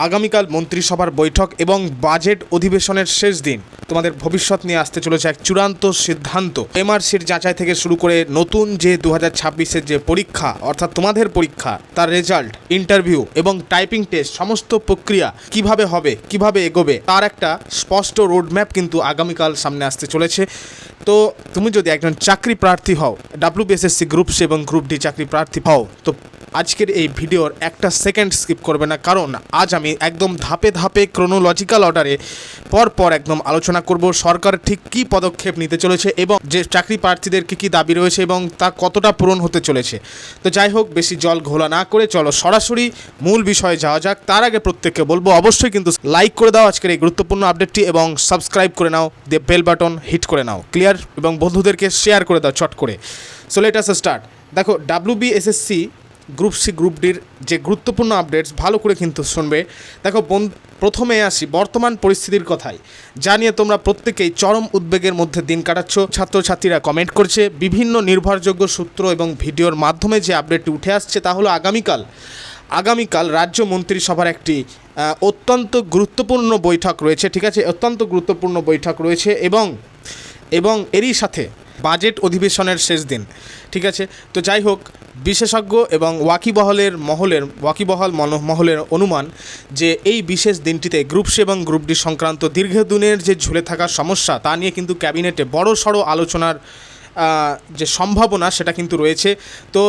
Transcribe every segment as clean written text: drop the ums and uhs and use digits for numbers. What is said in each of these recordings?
আগামীকাল মন্ত্রিসভার বৈঠক এবং বাজেট অধিবেশনের শেষ দিন। তোমাদের ভবিষ্যৎ নিয়ে আসতে চলেছে এক চূড়ান্ত সিদ্ধান্ত। এমআরসির যাচাই থেকে শুরু করে নতুন যে 2026-এর যে পরীক্ষা, অর্থাৎ তোমাদের পরীক্ষা, তার রেজাল্ট, ইন্টারভিউ এবং টাইপিং টেস্ট, সমস্ত প্রক্রিয়া কিভাবে হবে, কিভাবে এগোবে, তার একটা স্পষ্ট রোডম্যাপ কিন্তু আগামীকাল সামনে আসতে চলেছে। তো তুমি যদি একজন চাকরি প্রার্থী হও, WBSSC গ্রুপ সি এবং গ্রুপ ডি চাকরি প্রার্থী হও, তো আজকের এই ভিডিওর একটা সেকেন্ড স্কিপ করবে না, কারণ আজ আমি একদম ধাপে ধাপে ক্রোনোলজিক্যাল অর্ডারে পর একদম আলোচনা করব সরকার ঠিক কী পদক্ষেপ নিতে চলেছে এবং যে চাকরি প্রার্থীদের কী দাবি রয়েছে এবং তা কতটা পূরণ হতে চলেছে। তো যাই হোক, বেশি জল ঘোলা না করে চলো সরাসরি মূল বিষয়ে যাওয়া যাক। তার আগে প্রত্যেককে বলবো অবশ্যই কিন্তু লাইক করে দাও আজকের এই গুরুত্বপূর্ণ আপডেটটি এবং সাবস্ক্রাইব করে নাও, দিয়ে বেল বাটন হিট করে নাও, ক্লিয়ার, এবং বন্ধুদেরকে শেয়ার করে দাও চট করে। So let us start. দেখো, WBSSC গ্রুপ সি গ্রুপ ডির যে গুরুত্বপূর্ণ আপডেটস ভালো করে কিন্তু শুনবে। দেখো, প্রথমে আসি বর্তমান পরিস্থিতির কথায়, যা নিয়ে তোমরা প্রত্যেকেই চরম উদ্বেগের মধ্যে দিন কাটাচ্ছ। ছাত্রছাত্রীরা কমেন্ট করছে, বিভিন্ন নির্ভরযোগ্য সূত্র এবং ভিডিওর মাধ্যমে যে আপডেটটি উঠে আসছে তা হলো আগামীকাল রাজ্য মন্ত্রিসভার একটি অত্যন্ত গুরুত্বপূর্ণ বৈঠক রয়েছে। ঠিক আছে, অত্যন্ত গুরুত্বপূর্ণ বৈঠক রয়েছে এবং এরই সাথে বাজেট অধিবেশনের শেষ দিন। ঠিক আছে, তো যাই হোক, বিশেষজ্ঞ এবং ওয়াকিবহল মহলের অনুমান যে এই বিশেষ দিনটিতে গ্রুপ সি এবং গ্রুপ ডি সংক্রান্ত দীর্ঘদিনের যে ঝুলে থাকা সমস্যা, তা নিয়ে কিন্তু ক্যাবিনেটে বড়সড় আলোচনার যে সম্ভাবনা সেটা কিন্তু রয়েছে। তো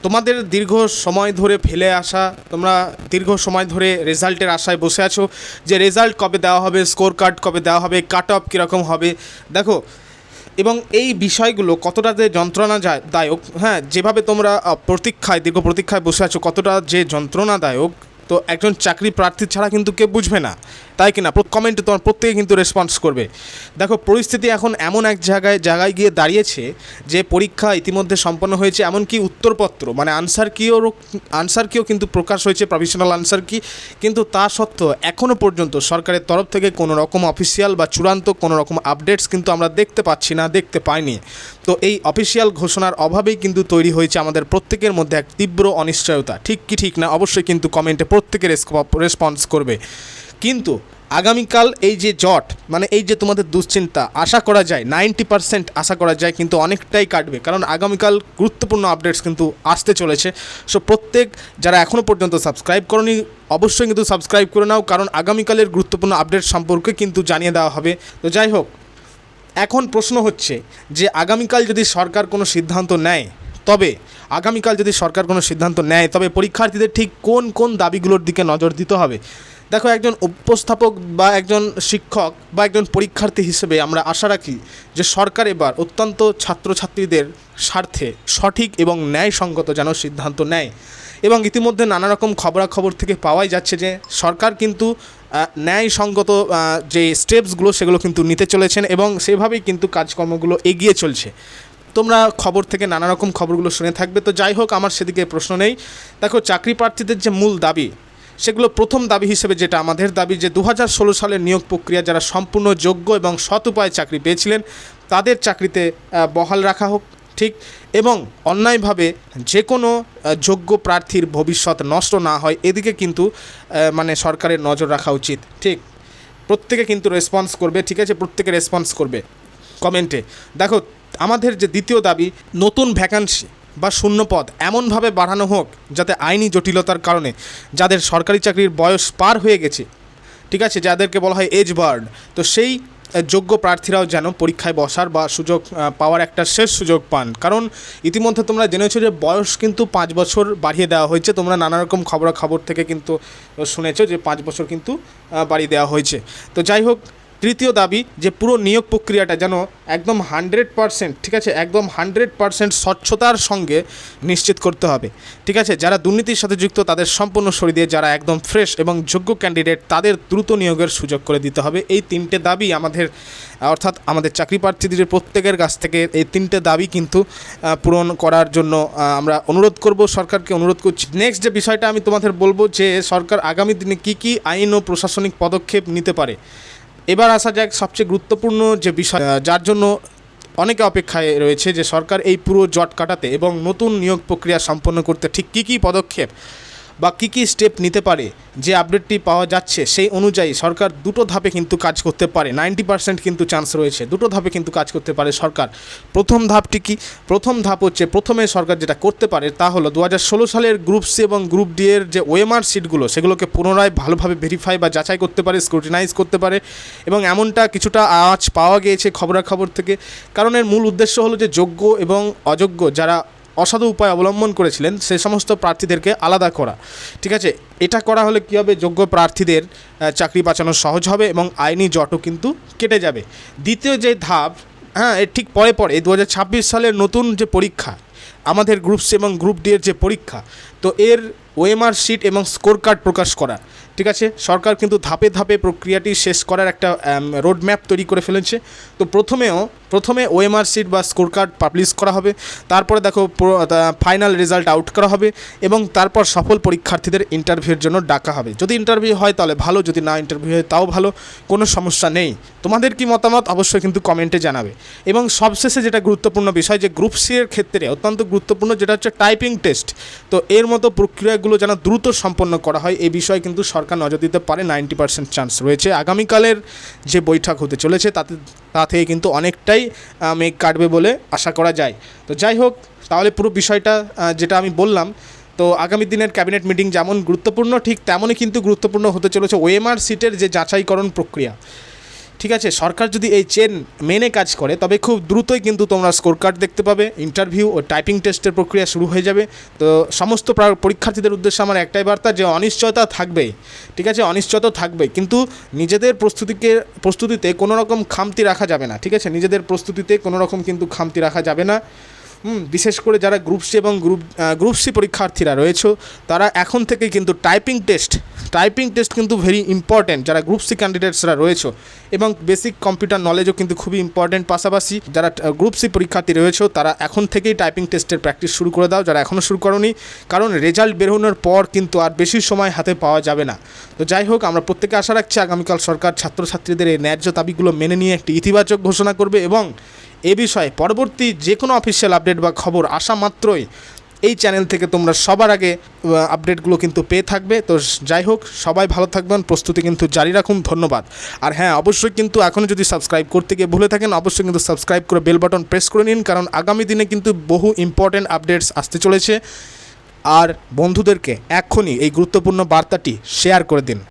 তোমাদের দীর্ঘ সময় ধরে ফেলে আসা, তোমরা দীর্ঘ সময় ধরে রেজাল্টের আশায় বসে আছো যে রেজাল্ট কবে দেওয়া হবে, স্কোর কার্ড কবে দেওয়া হবে, কাট অফ কীরকম হবে। দেখো, এবং এই বিষয়গুলো কতটা যে যন্ত্রণাদায়ক, হ্যাঁ, যেভাবে তোমরা দীর্ঘ প্রতীক্ষায় বসে আছো, কতটা যে যন্ত্রণাদায়ক, তো একজন চাকরি প্রার্থী ছাড়া কিন্তু কেউ বুঝবে না, তাই কিনা? কমেন্টে তোমার প্রত্যেকে কিন্তু রেসপন্স করবে। দেখো, পরিস্থিতি এখন এমন এক জায়গায় গিয়ে দাঁড়িয়েছে যে পরীক্ষা ইতিমধ্যে সম্পন্ন হয়েছে, এমনকি উত্তরপত্র মানে আনসার কিও কিন্তু প্রকাশ হয়েছে, প্রভিশনাল আনসার কি, কিন্তু তা সত্ত্বেও এখনও পর্যন্ত সরকারের তরফ থেকে কোনো রকম অফিসিয়াল বা চূড়ান্ত কোনো রকম আপডেটস কিন্তু আমরা দেখতে পাইনি। তো এই অফিসিয়াল ঘোষণার অভাবেই কিন্তু তৈরি হয়েছে আমাদের প্রত্যেকের মধ্যে এক তীব্র অনিশ্চয়তা। ঠিক কি ঠিক না অবশ্যই কিন্তু কমেন্টে প্রত্যেকে রেসপন্স করবে। কিন্তু আগামীকাল এই যে জট, মানে এই যে তোমাদের দুশ্চিন্তা, আশা করা যায় 90% আশা করা যায় কিন্তু অনেকটাই কাটবে, কারণ আগামীকাল গুরুত্বপূর্ণ আপডেটস কিন্তু আসতে চলেছে। সো প্রত্যেক যারা এখনও পর্যন্ত সাবস্ক্রাইব করনি, অবশ্যই কিন্তু সাবস্ক্রাইব করে নাও, কারণ আগামীকালের গুরুত্বপূর্ণ আপডেট সম্পর্কে কিন্তু জানিয়ে দেওয়া হবে। তো যাই হোক, এখন প্রশ্ন হচ্ছে যে আগামীকাল যদি সরকার কোনো সিদ্ধান্ত নেয়, তবে পরীক্ষার্থীদের ঠিক কোন দাবিগুলোর দিকে নজর দিতে হবে। দেখো, একজন উপস্থাপক বা একজন শিক্ষক বা একজন পরীক্ষার্থী হিসেবে আমরা আশা রাখি যে সরকার এবার অত্যন্ত ছাত্রছাত্রীদের স্বার্থে সঠিক এবং ন্যায়সঙ্গত যেন সিদ্ধান্ত নেয়। এবং ইতিমধ্যে নানা রকম খবরাখবর থেকে পাওয়াই যাচ্ছে যে সরকার কিন্তু ন্যায়সঙ্গত যে স্টেপসগুলো সেগুলো কিন্তু নিতে চলেছেন এবং সেভাবেই কিন্তু কাজকর্মগুলো এগিয়ে চলছে। তোমরা খবর থেকে নানা রকম খবরগুলো শুনে থাকবে। তো যাই হোক, আমার সেদিকে প্রশ্ন নেই। দেখো, চাকরি প্রার্থীদের যে মূল দাবি, সেগুলো প্রথম দাবি হিসেবে যেটা আমাদের দাবি, যে 2016 সালের নিয়োগ প্রক্রিয়া যারা সম্পূর্ণ যোগ্য এবং সৎ উপায়ে চাকরি পেয়েছিলেন তাদের চাকরিতে বহাল রাখা হোক, ঠিক, এবং অন্যায়ভাবে যে কোনো যোগ্য প্রার্থীর ভবিষ্যৎ নষ্ট না হয় এদিকে কিন্তু মানে সরকারের নজর রাখা উচিত। ঠিক, প্রত্যেকে কিন্তু রেসপন্স করবে। ঠিক আছে, প্রত্যেকে রেসপন্স করবে কমেন্টে। দেখো, আমাদের যে দ্বিতীয় দাবি, নতুন ভ্যাকান্সি বা শূন্যপদ এমনভাবে বাড়ানো হোক যাতে আইনি জটিলতার কারণে যাদের সরকারি চাকরির বয়স পার হয়ে গেছে, ঠিক আছে, যাদেরকে বলা হয় এজ বার্ড, তো সেই যোগ্য প্রার্থীরাও যেন পরীক্ষায় বসার বা সুযোগ পাওয়ার একটা শেষ সুযোগ পান। কারণ ইতিমধ্যে তোমরা জেনেছো যে বয়স কিন্তু 5 বছর বাড়িয়ে দেওয়া হয়েছে। তোমরা নানা রকম খবর থেকে কিন্তু শুনেছো যে 5 বছর কিন্তু বাড়িয়ে দেওয়া হয়েছে। তো যাই হোক, তৃতীয় দাবি যে পুরো নিয়োগ প্রক্রিয়াটা যেন একদম 100%, ঠিক আছে, একদম 100% স্বচ্ছতার সঙ্গে নিশ্চিত করতে হবে। ঠিক আছে, যারা দুর্নীতির সাথে যুক্ত তাদের সম্পূর্ণ সরিয়ে দিয়ে যারা একদম ফ্রেশ এবং যোগ্য ক্যান্ডিডেট তাদের দ্রুত নিয়োগের সুযোগ করে দিতে হবে। এই 3টে দাবি আমাদের চাকরি প্রার্থীদের প্রত্যেকের কাছ থেকে এই 3টে দাবি কিন্তু পূরণ করার জন্য আমরা অনুরোধ করব, সরকারকে অনুরোধ করছি। নেক্সট যে বিষয়টা আমি তোমাদের বলবো যে সরকার আগামী দিনে কী আইন ও প্রশাসনিক পদক্ষেপ নিতে পারে। এবার আসা যাক সবচেয়ে গুরুত্বপূর্ণ যে বিষয়, যার জন্য অনেকে অপেক্ষায় রয়েছে, যে সরকার এই পুরো জট কাটাতে এবং নতুন নিয়োগ প্রক্রিয়া সম্পন্ন করতে ঠিক কী পদক্ষেপ বা কী স্টেপ নিতে পারে, যে আপডেটটি পাওয়া যাচ্ছে সেই অনুযায়ী সরকার দুটো ধাপে কিন্তু কাজ করতে পারে। 90% কিন্তু চান্স রয়েছে, দুটো ধাপে কিন্তু কাজ করতে পারে সরকার। প্রথম ধাপটি কি? প্রথম ধাপ হচ্ছে, প্রথমে সরকার যেটা করতে পারে তা হলো 2016 সালের গ্রুপ সি এবং গ্রুপ ডি এর যে ওএমআর সিটগুলো সেগুলোকে পুনরায় ভালোভাবে ভেরিফাই বা যাচাই করতে পারে, স্ক্রুটিনাইজ করতে পারে। এবং এমনটা কিছুটা আওয়াজ পাওয়া গিয়েছে খবরাখবর থেকে। কারণ এর মূল উদ্দেশ্য হলো যে যোগ্য এবং অযোগ্য যারা অসাধু উপায় অবলম্বন করেছিলেন সে সমস্ত প্রার্থীদেরকে আলাদা করা। ঠিক আছে, এটা করা হলে কী হবে, যোগ্য প্রার্থীদের চাকরি বাঁচানো সহজ হবে এবং আইনি জটও কিন্তু কেটে যাবে। দ্বিতীয় যে ধাপ, এর ঠিক পরে 2026 সালের নতুন যে পরীক্ষা আমাদের গ্রুপ সি এবং গ্রুপ ডি এর যে পরীক্ষা, তো এর ওএমআর শিট এবং স্কোর কার্ড প্রকাশ করা। ঠিক আছে, সরকার কিন্তু ধাপে ধাপে প্রক্রিয়াটি শেষ করার একটা রোডম্যাপ তৈরি করে ফেলেছে। তো প্রথমে ওএমআর শিট বা স্কোর কার্ড পাবলিশ করা হবে, তারপরে দেখো ফাইনাল রেজাল্ট আউট করা হবে এবং তারপর সফল পরীক্ষার্থীদের ইন্টারভিউর জন্য ডাকা হবে। যদি ইন্টারভিউ হয় তাহলে ভালো, যদি না ইন্টারভিউ হয় তাও ভালো, কোনো সমস্যা নেই। তোমাদের কি মতামত অবশ্যই কিন্তু কমেন্টে জানাবে। এবং সবশেষে যেটা গুরুত্বপূর্ণ বিষয়, যে গ্রুপ সি এর ক্ষেত্রে অত্যন্ত গুরুত্বপূর্ণ যেটা হচ্ছে টাইপিং টেস্ট। তো এর মতো প্রক্রিয়াগুলো যেন দ্রুত সম্পন্ন করা হয় এই বিষয়ে কিন্তু সরকার নজর দিতে পারে। 90% চান্স রয়েছে। আগামীকালের যে বৈঠক হতে চলেছে তা থেকে কিন্তু অনেকটাই মেঘ কাটবে বলে আশা করা যায়। তো যাই হোক, তাহলে পুরো বিষয়টা যেটা আমি বললাম, তো আগামী দিনের ক্যাবিনেট মিটিং যেমন গুরুত্বপূর্ণ ঠিক তেমনই কিন্তু গুরুত্বপূর্ণ হতে চলেছে ওএমআর সিটের যে যাচাইকরণ প্রক্রিয়া। ঠিক আছে, সরকার যদি এই চেন মেনে কাজ করে তবে খুব দ্রুতই কিন্তু তোমরা স্কোর কার্ড দেখতে পাবে, ইন্টারভিউ ও টাইপিং টেস্টের প্রক্রিয়া শুরু হয়ে যাবে। তো সমস্ত পরীক্ষার্থীদের উদ্দেশ্যে আমার একটাই বার্তা, যে অনিশ্চয়তা থাকবেই। ঠিক আছে, অনিশ্চয়তা থাকবেই, কিন্তু নিজেদের প্রস্তুতিতে কোনো রকম খামতি রাখা যাবে না। ঠিক আছে, নিজেদের প্রস্তুতিতে কোনো রকম কিন্তু খামতি রাখা যাবে না। বিশেষ করে যারা গ্রুপ সি এবং গ্রুপ সি পরীক্ষার্থীরা রয়েছে তারা এখন থেকেই কিন্তু টাইপিং টেস্ট কিন্তু ভেরি ইম্পর্ট্যান্ট। যারা গ্রুপ সি ক্যান্ডিডেটসরা রয়েছে এবং বেসিক কম্পিউটার নলেজও কিন্তু খুবই ইম্পর্ট্যান্ট। পাশাপাশি যারা গ্রুপ সি পরীক্ষার্থী রয়েছে তারা এখন থেকেই টাইপিং টেস্টের প্র্যাকটিস শুরু করে দাও, যারা এখনও শুরু করোনি, কারণ রেজাল্ট বেরোনোর পর কিন্তু আর বেশি সময় হাতে পাওয়া যাবে না। তো যাই হোক, আমরা প্রত্যেকে আশা রাখছি আগামীকাল সরকার ছাত্রছাত্রীদের এই ন্যায্য দাবিগুলো মেনে নিয়ে একটি ইতিবাচক ঘোষণা করবে এবং এ বিষয়ে পরবর্তী যে কোনো অফিসিয়াল আপডেট বা খবর আসা মাত্রই এই চ্যানেল থেকে তোমরা সবার আগে আপডেটগুলো কিন্তু পেয়ে থাকবে। তো যাই হোক, সবাই ভালো থাকবেন, প্রস্তুতি কিন্তু জারি রাখুন। ধন্যবাদ। আর হ্যাঁ, অবশ্যই কিন্তু এখনও যদি সাবস্ক্রাইব করতে গিয়ে ভুলে থাকেন অবশ্যই কিন্তু সাবস্ক্রাইব করে বেল বাটন প্রেস করে নিন, কারণ আগামী দিনে কিন্তু বহু ইম্পর্ট্যান্ট আপডেটস আসতে চলেছে। আর বন্ধুদেরকে এক্ষুনি এই গুরুত্বপূর্ণ বার্তাটি শেয়ার করে দিন।